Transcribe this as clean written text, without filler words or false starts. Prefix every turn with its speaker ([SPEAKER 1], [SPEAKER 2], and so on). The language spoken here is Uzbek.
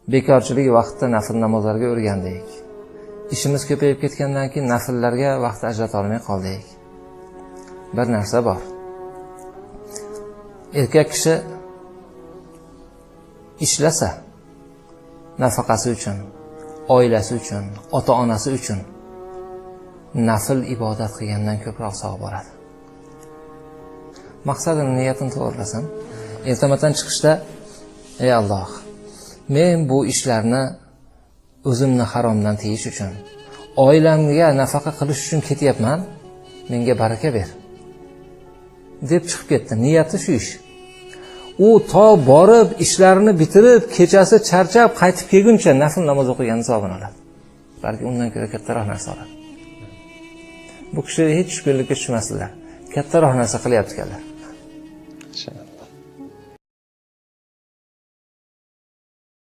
[SPEAKER 1] bekorchilik vaqtida nafl namozlarga o'rgandik. Ishimiz ko'payib ketgandan keyin nafllarga vaqt ajrata olmay qoldik. Bir narsa bor. Erkak kishi ishlasa, nafaqasi uchun, oilasi uchun, ota-onasi uchun nafl ibodat qilgandan ko'proq savob oladi. Maqsadini, niyatini to'g'rilasam, ertamatdan chiqishda, ey Alloh, men bu ishlarni o'zimni haromdan tiyish uchun, oilamga nafaqa qilish uchun ketyapman, menga baraka ber deb chiqib ketdi. Niyati shu ish. U to borib ishlarini bitirib, kechasi charchab qaytib kelguncha nafl namoz o'qigan hisobini oladi. Balki undan ko'ra kattaroq narsa oladi. Bu kishi hech tushkunlikka tushmasdilar. Kattaroq narsa qilyapti ekanlar.